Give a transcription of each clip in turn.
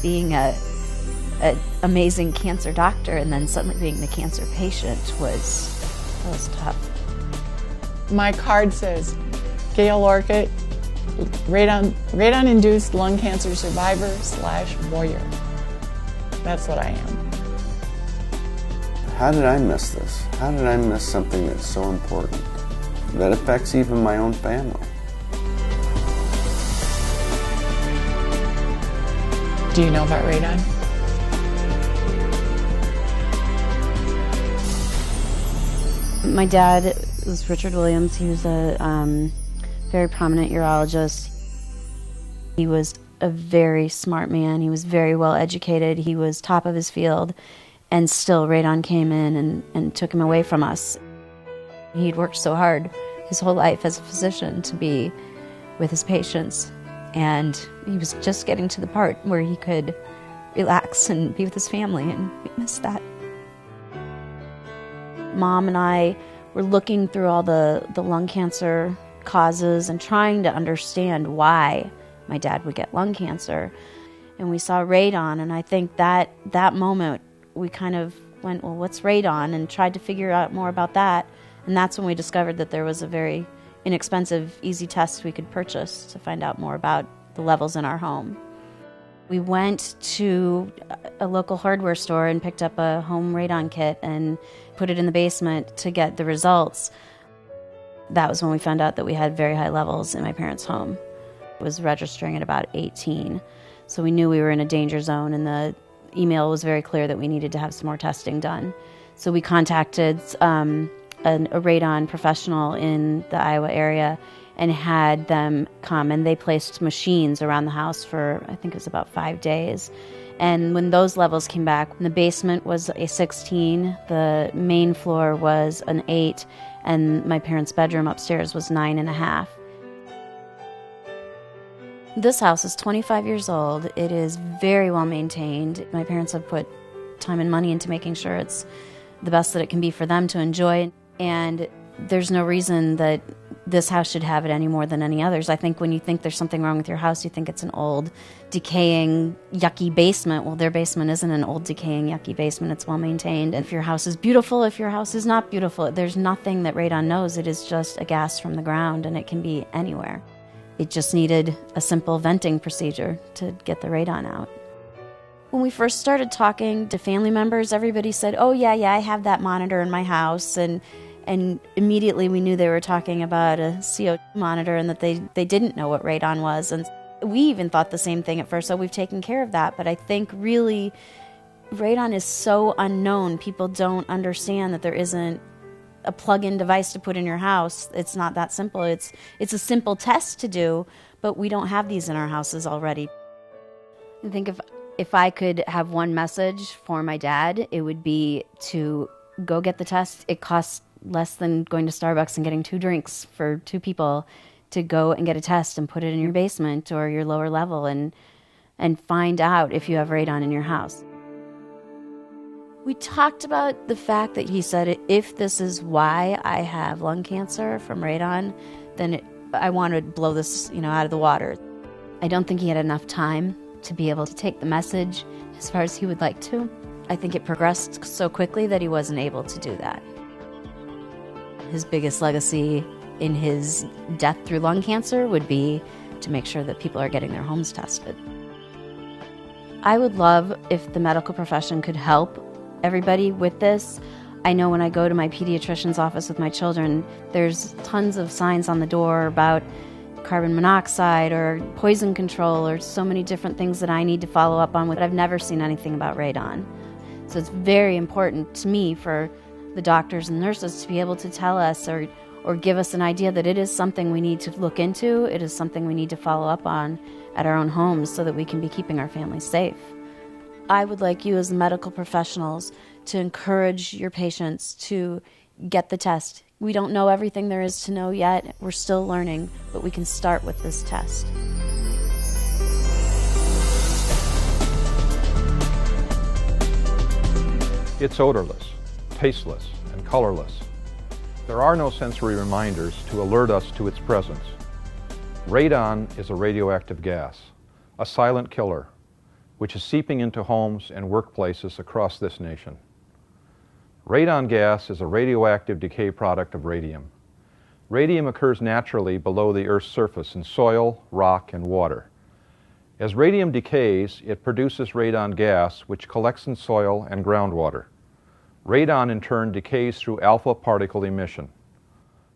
being a amazing cancer doctor and then suddenly being the cancer patient was tough. My card says, Gail Orcutt, radon-induced lung cancer survivor / warrior. That's what I am. How did I miss this? How did I miss something that's so important, that affects even my own family? Do you know about radon? My dad was Richard Williams. He was a very prominent urologist. He was a very smart man. He was very well educated. He was top of his field, and still radon came in and took him away from us. He'd worked so hard his whole life as a physician to be with his patients, and he was just getting to the part where he could relax and be with his family, and we missed that. Mom and I were looking through all the lung cancer causes and trying to understand why my dad would get lung cancer. And we saw radon, and I think that moment we kind of went, well, what's radon? And tried to figure out more about that. And that's when we discovered that there was a very inexpensive, easy test we could purchase to find out more about the levels in our home. We went to a local hardware store and picked up a home radon kit and put it in the basement to get the results. That was when we found out that we had very high levels in my parents' home. It was registering at about 18. So we knew we were in a danger zone, and the email was very clear that we needed to have some more testing done. So we contacted a radon professional in the Iowa area and had them come, and they placed machines around the house for, I think it was about 5 days. And when those levels came back, the basement was a 16, the main floor was an 8, and my parents' bedroom upstairs was 9.5. This house is 25 years old. It is very well maintained. My parents have put time and money into making sure it's the best that it can be for them to enjoy. And there's no reason that this house should have it any more than any others. I think when you think there's something wrong with your house, you think it's an old, decaying, yucky basement. Well, their basement isn't an old, decaying, yucky basement. It's well maintained. If your house is beautiful, if your house is not beautiful, there's nothing that radon knows. It is just a gas from the ground, and it can be anywhere. It just needed a simple venting procedure to get the radon out. When we first started talking to family members, everybody said, oh, yeah, I have that monitor in my house. And immediately we knew they were talking about a CO2 monitor and that they didn't know what radon was. And we even thought the same thing at first, so we've taken care of that. But I think really radon is so unknown. People don't understand that there isn't a plug-in device to put in your house. It's not that simple. It's a simple test to do, but we don't have these in our houses already. I think if I could have one message for my dad, it would be to go get the test. It costs less than going to Starbucks and getting 2 drinks for 2 people, to go and get a test and put it in your basement or your lower level and find out if you have radon in your house. We talked about the fact that he said, if this is why I have lung cancer from radon, then I want to blow this, out of the water. I don't think he had enough time to be able to take the message as far as he would like to. I think it progressed so quickly that he wasn't able to do that. His biggest legacy in his death through lung cancer would be to make sure that people are getting their homes tested. I would love if the medical profession could help everybody with this. I know when I go to my pediatrician's office with my children, there's tons of signs on the door about carbon monoxide or poison control or so many different things that I need to follow up on. I've never seen anything about radon. So it's very important to me for the doctors and nurses to be able to tell us or give us an idea that it is something we need to look into, it is something we need to follow up on at our own homes so that we can be keeping our families safe. I would like you as medical professionals to encourage your patients to get the test. We don't know everything there is to know yet. We're still learning, but we can start with this test. It's odorless, tasteless, and colorless. There are no sensory reminders to alert us to its presence. Radon is a radioactive gas, a silent killer, which is seeping into homes and workplaces across this nation. Radon gas is a radioactive decay product of radium. Radium occurs naturally below the Earth's surface in soil, rock, and water. As radium decays, it produces radon gas, which collects in soil and groundwater. Radon, in turn, decays through alpha particle emission.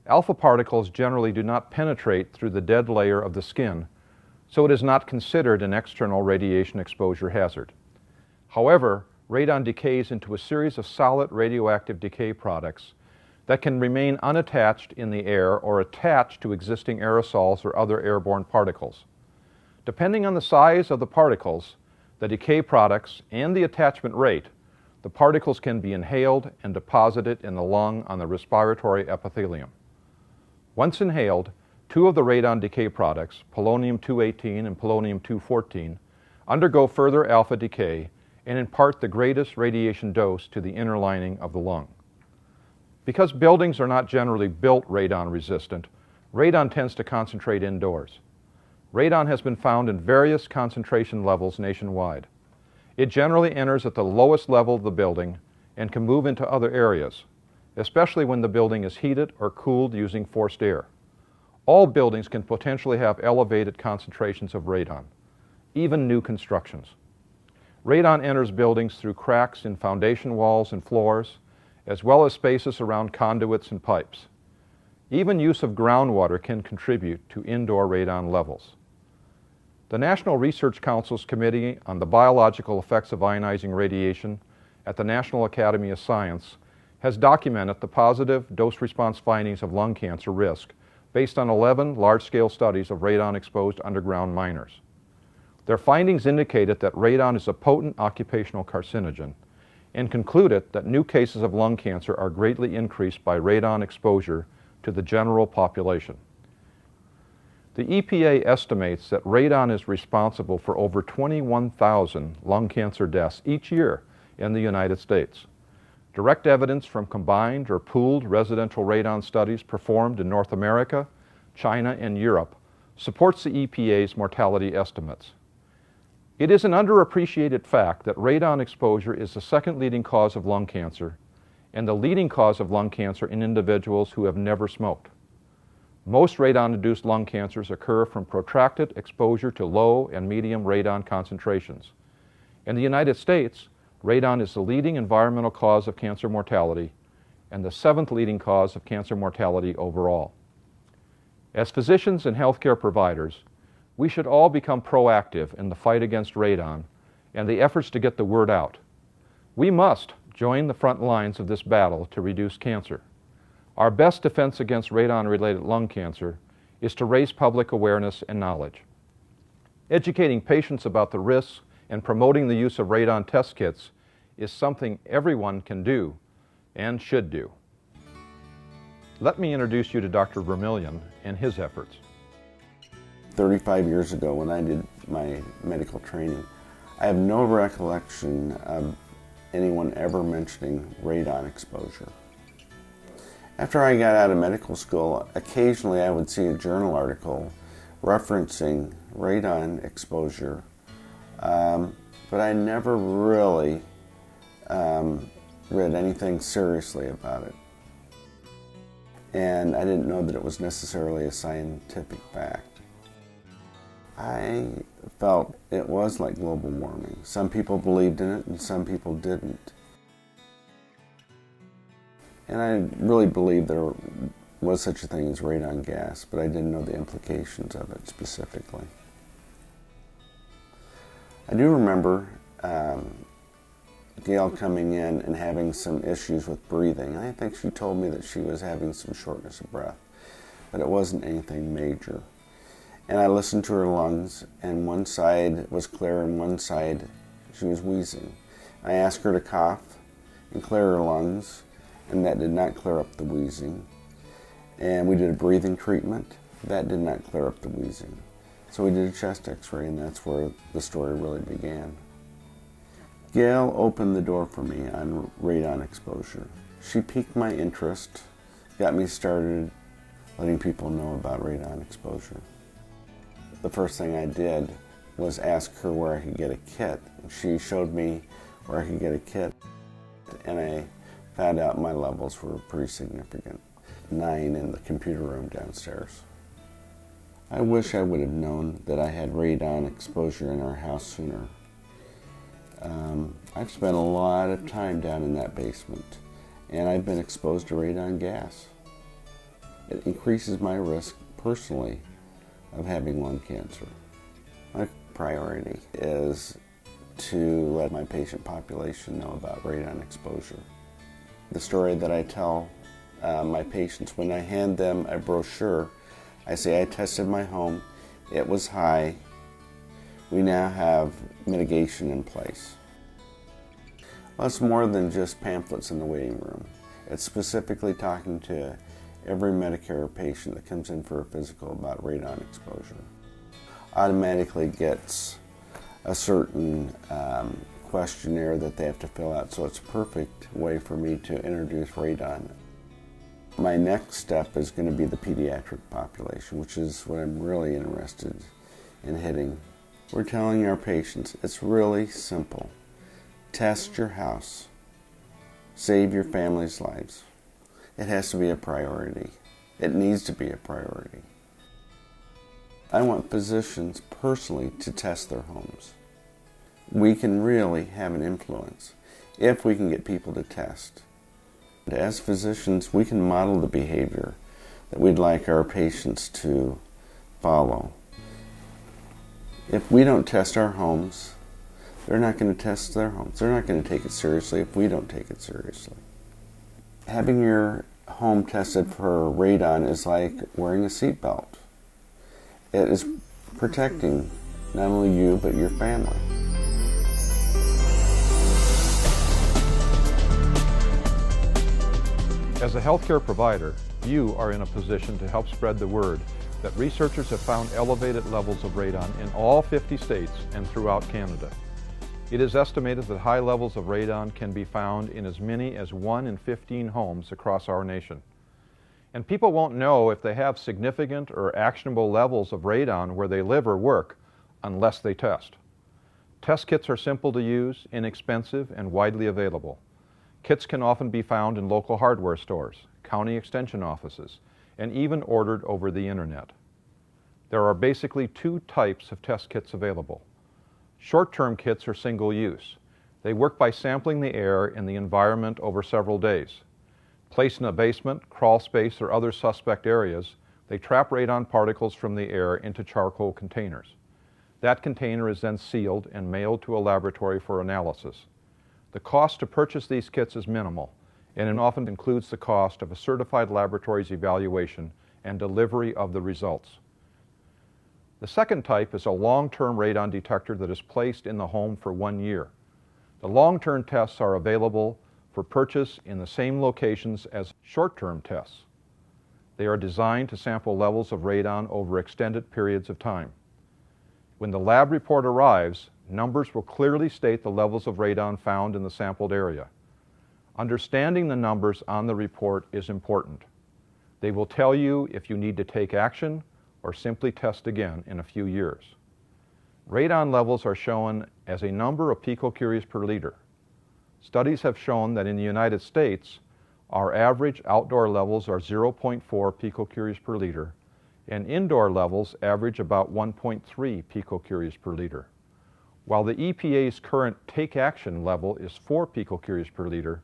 Alpha particles generally do not penetrate through the dead layer of the skin, so it is not considered an external radiation exposure hazard. However, radon decays into a series of solid radioactive decay products that can remain unattached in the air or attached to existing aerosols or other airborne particles. Depending on the size of the particles, the decay products, and the attachment rate, the particles can be inhaled and deposited in the lung on the respiratory epithelium. Once inhaled, two of the radon decay products, polonium-218 and polonium-214, undergo further alpha decay and impart the greatest radiation dose to the inner lining of the lung. Because buildings are not generally built radon resistant, radon tends to concentrate indoors. Radon has been found in various concentration levels nationwide. It generally enters at the lowest level of the building and can move into other areas, especially when the building is heated or cooled using forced air. All buildings can potentially have elevated concentrations of radon, even new constructions. Radon enters buildings through cracks in foundation walls and floors, as well as spaces around conduits and pipes. Even use of groundwater can contribute to indoor radon levels. The National Research Council's Committee on the Biological Effects of Ionizing Radiation at the National Academy of Science has documented the positive dose-response findings of lung cancer risk based on 11 large-scale studies of radon-exposed underground miners. Their findings indicated that radon is a potent occupational carcinogen and concluded that new cases of lung cancer are greatly increased by radon exposure to the general population. The EPA estimates that radon is responsible for over 21,000 lung cancer deaths each year in the United States. Direct evidence from combined or pooled residential radon studies performed in North America, China, and Europe supports the EPA's mortality estimates. It is an underappreciated fact that radon exposure is the second leading cause of lung cancer and the leading cause of lung cancer in individuals who have never smoked. Most radon-induced lung cancers occur from protracted exposure to low and medium radon concentrations. In the United States, radon is the leading environmental cause of cancer mortality and the seventh leading cause of cancer mortality overall. As physicians and healthcare providers, we should all become proactive in the fight against radon and the efforts to get the word out. We must join the front lines of this battle to reduce cancer. Our best defense against radon-related lung cancer is to raise public awareness and knowledge. Educating patients about the risks and promoting the use of radon test kits is something everyone can do and should do. Let me introduce you to Dr. Vermillion and his efforts. 35 years ago when I did my medical training, I have no recollection of anyone ever mentioning radon exposure. After I got out of medical school, occasionally I would see a journal article referencing radon exposure, but I never really read anything seriously about it. And I didn't know that it was necessarily a scientific fact. I felt it was like global warming. Some people believed in it and some people didn't. And I really believed there was such a thing as radon gas, but I didn't know the implications of it specifically. I do remember Gail coming in and having some issues with breathing. I think she told me that she was having some shortness of breath, but it wasn't anything major. And I listened to her lungs, and one side was clear and one side she was wheezing. I asked her to cough and clear her lungs, and that did not clear up the wheezing. And we did a breathing treatment. That did not clear up the wheezing. So we did a chest x-ray, and that's where the story really began. Gail opened the door for me on radon exposure. She piqued my interest, got me started letting people know about radon exposure. The first thing I did was ask her where I could get a kit. She showed me where I could get a kit, and I found out my levels were pretty significant. 9 in the computer room downstairs. I wish I would have known that I had radon exposure in our house sooner. I've spent a lot of time down in that basement, and I've been exposed to radon gas. It increases my risk personally of having lung cancer. My priority is to let my patient population know about radon exposure. The story that I tell my patients when I hand them a brochure, I say I tested my home, it was high, we now have mitigation in place. Well, it's more than just pamphlets in the waiting room. It's specifically talking to every Medicare patient that comes in for a physical about radon exposure. Automatically gets a certain questionnaire that they have to fill out, so it's a perfect way for me to introduce radon. My next step is going to be the pediatric population, which is what I'm really interested in hitting. We're telling our patients it's really simple. Test your house. Save your family's lives. It has to be a priority. It needs to be a priority. I want physicians personally to test their homes. We can really have an influence if we can get people to test. As physicians, we can model the behavior that we'd like our patients to follow. If we don't test our homes, they're not going to test their homes. They're not going to take it seriously if we don't take it seriously. Having your home tested for radon is like wearing a seatbelt. It is protecting not only you, but your family. As a healthcare provider, you are in a position to help spread the word that researchers have found elevated levels of radon in all 50 states and throughout Canada. It is estimated that high levels of radon can be found in as many as 1 in 15 homes across our nation. And people won't know if they have significant or actionable levels of radon where they live or work unless they test. Test kits are simple to use, inexpensive, and widely available. Kits can often be found in local hardware stores, county extension offices, and even ordered over the internet. There are basically 2 types of test kits available. Short-term kits are single-use. They work by sampling the air and the environment over several days. Placed in a basement, crawl space, or other suspect areas, they trap radon particles from the air into charcoal containers. That container is then sealed and mailed to a laboratory for analysis. The cost to purchase these kits is minimal, and it often includes the cost of a certified laboratory's evaluation and delivery of the results. The second type is a long-term radon detector that is placed in the home for 1 year. The long-term tests are available for purchase in the same locations as short-term tests. They are designed to sample levels of radon over extended periods of time. When the lab report arrives, numbers will clearly state the levels of radon found in the sampled area. Understanding the numbers on the report is important. They will tell you if you need to take action or simply test again in a few years. Radon levels are shown as a number of picocuries per liter. Studies have shown that in the United States, our average outdoor levels are 0.4 picocuries per liter, and indoor levels average about 1.3 picocuries per liter. While the EPA's current take action level is 4 picocuries per liter,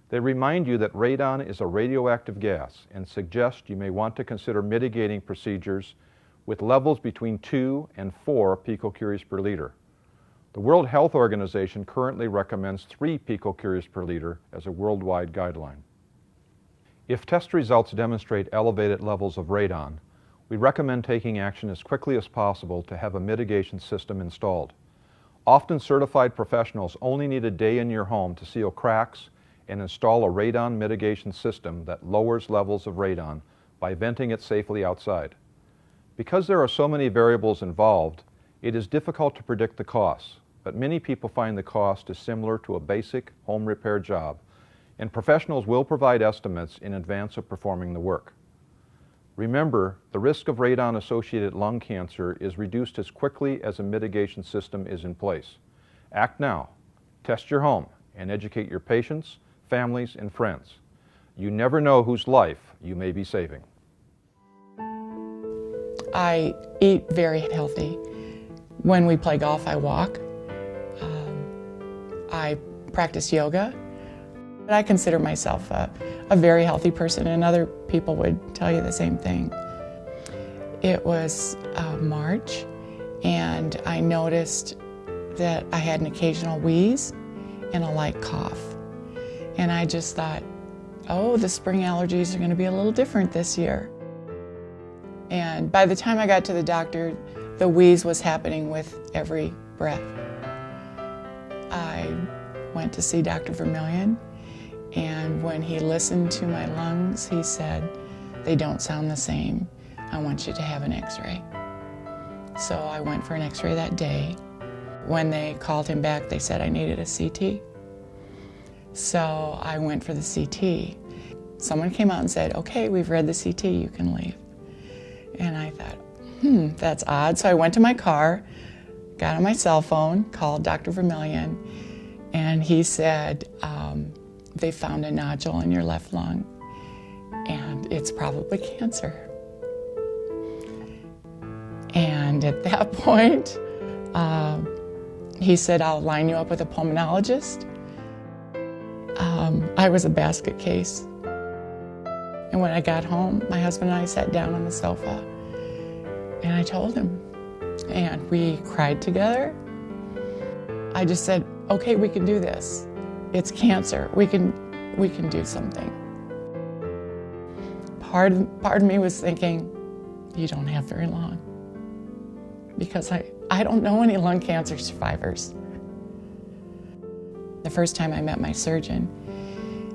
they remind you that radon is a radioactive gas and suggest you may want to consider mitigating procedures with levels between 2 and 4 picocuries per liter. The World Health Organization currently recommends 3 picocuries per liter as a worldwide guideline. If test results demonstrate elevated levels of radon, we recommend taking action as quickly as possible to have a mitigation system installed. Often certified professionals only need a day in your home to seal cracks and install a radon mitigation system that lowers levels of radon by venting it safely outside. Because there are so many variables involved, it is difficult to predict the costs, but many people find the cost is similar to a basic home repair job, and professionals will provide estimates in advance of performing the work. Remember, the risk of radon-associated lung cancer is reduced as quickly as a mitigation system is in place. Act now. Test your home and educate your patients, families, and friends. You never know whose life you may be saving. I eat very healthy. When we play golf, I walk. I practice yoga. I consider myself a very healthy person, and other people would tell you the same thing. It was March, and I noticed that I had an occasional wheeze and a light cough. And I just thought, oh, the spring allergies are going to be a little different this year. And by the time I got to the doctor, the wheeze was happening with every breath. I went to see Dr. Vermillion, and when he listened to my lungs, he said, "They don't sound the same. I want you to have an x-ray." So I went for an x-ray that day. When they called him back, they said I needed a CT. So I went for the CT. Someone came out and said, "Okay, we've read the CT, you can leave." And I thought, that's odd. So I went to my car, got on my cell phone, called Dr. Vermillion, and he said, they found a nodule in your left lung, and it's probably cancer. And at that point, he said, "I'll line you up with a pulmonologist." I was a basket case. And when I got home, my husband and I sat down on the sofa, and I told him, and we cried together. I just said, "Okay, we can do this. It's cancer. We can do something." Part of me was thinking, you don't have very long, because I don't know any lung cancer survivors. The first time I met my surgeon,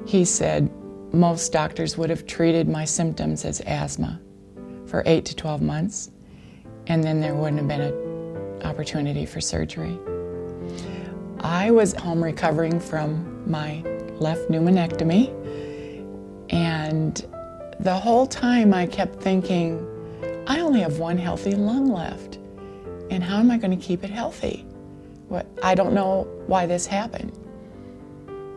he said most doctors would have treated my symptoms as asthma for 8 to 12 months, and then there wouldn't have been an opportunity for surgery. I was home recovering from my left pneumonectomy, and the whole time I kept thinking, I only have one healthy lung left, and how am I going to keep it healthy? I don't know why this happened,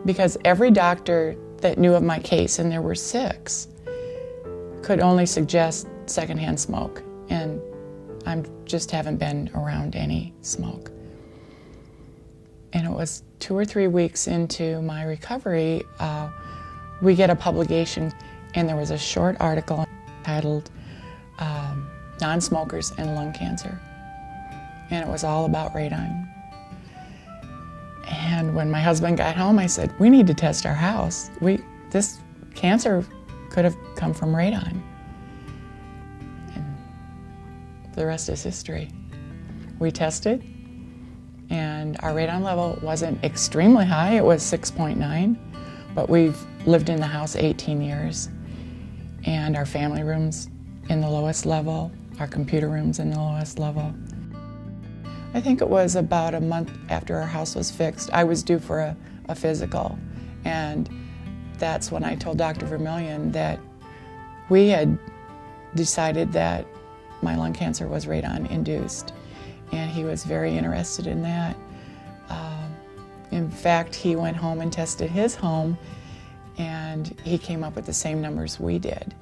because every doctor that knew of my case, and there were 6, could only suggest secondhand smoke, and I just haven't been around any smoke. And it was 2 or 3 weeks into my recovery, we get a publication, and there was a short article titled Non-Smokers and Lung Cancer. And it was all about radon. And when my husband got home, I said, "We need to test our house. This cancer could have come from radon." And the rest is history. We tested, and our radon level wasn't extremely high. It was 6.9, but we've lived in the house 18 years, and our family room's in the lowest level, our computer room's in the lowest level. I think it was about a month after our house was fixed, I was due for a physical, and that's when I told Dr. Vermillion that we had decided that my lung cancer was radon-induced, and he was very interested in that. In fact, he went home and tested his home, and he came up with the same numbers we did.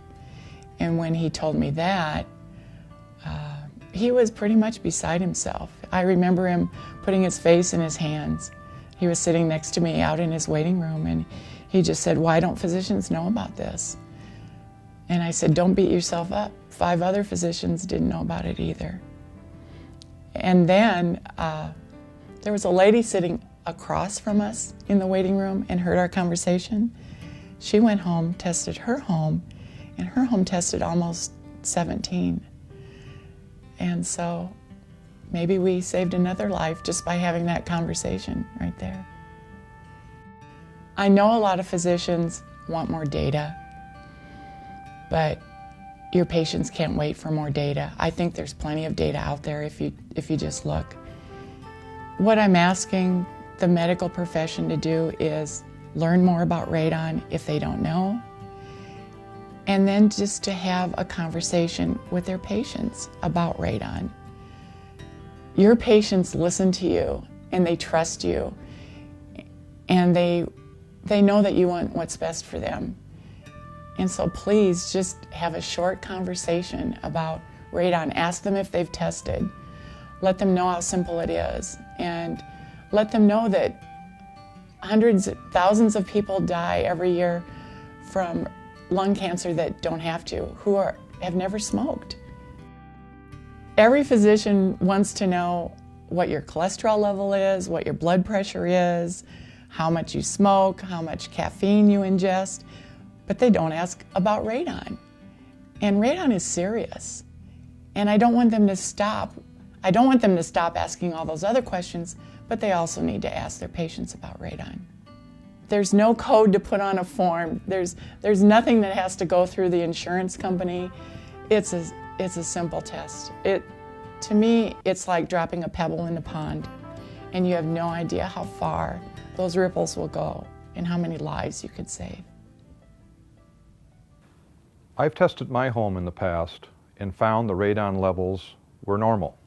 And when he told me that, he was pretty much beside himself. I remember him putting his face in his hands. He was sitting next to me out in his waiting room, and he just said, "Why don't physicians know about this?" And I said, "Don't beat yourself up. 5 other physicians didn't know about it either." And then there was a lady sitting across from us in the waiting room and heard our conversation. She went home, tested her home, and her home tested almost 17. And so maybe we saved another life just by having that conversation right there. I know a lot of physicians want more data, but your patients can't wait for more data. I think there's plenty of data out there if you just look. What I'm asking the medical profession to do is learn more about radon if they don't know, and then just to have a conversation with their patients about radon. Your patients listen to you and they trust you, and they know that you want what's best for them. And so please just have a short conversation about radon. Ask them if they've tested. Let them know how simple it is, and let them know that hundreds, thousands of people die every year from lung cancer that don't have to, who have never smoked. Every physician wants to know what your cholesterol level is, what your blood pressure is, how much you smoke, how much caffeine you ingest, but they don't ask about radon. And radon is serious. And I don't want them to stop. I don't want them to stop asking all those other questions, but they also need to ask their patients about radon. There's no code to put on a form. There's nothing that has to go through the insurance company. It's a simple test. To me, it's like dropping a pebble in a pond, and you have no idea how far those ripples will go and how many lives you could save. I've tested my home in the past and found the radon levels were normal.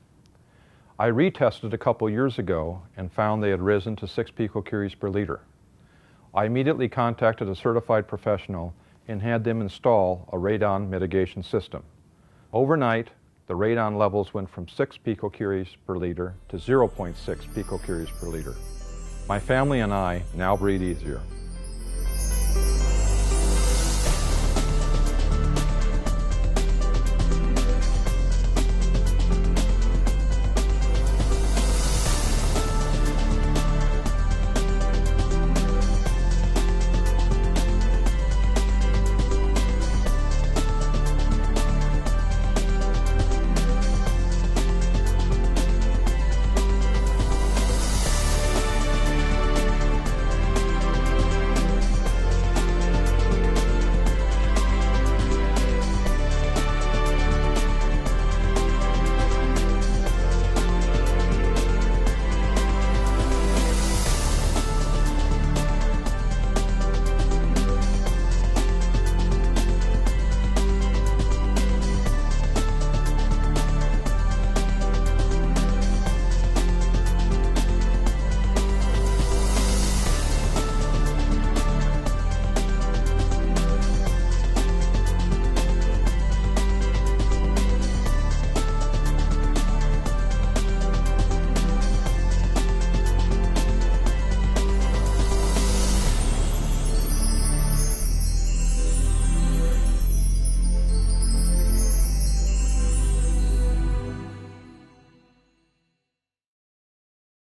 I retested a couple years ago and found they had risen to 6 picocuries per liter. I immediately contacted a certified professional and had them install a radon mitigation system. Overnight, the radon levels went from 6 picocuries per liter to 0.6 picocuries per liter. My family and I now breathe easier.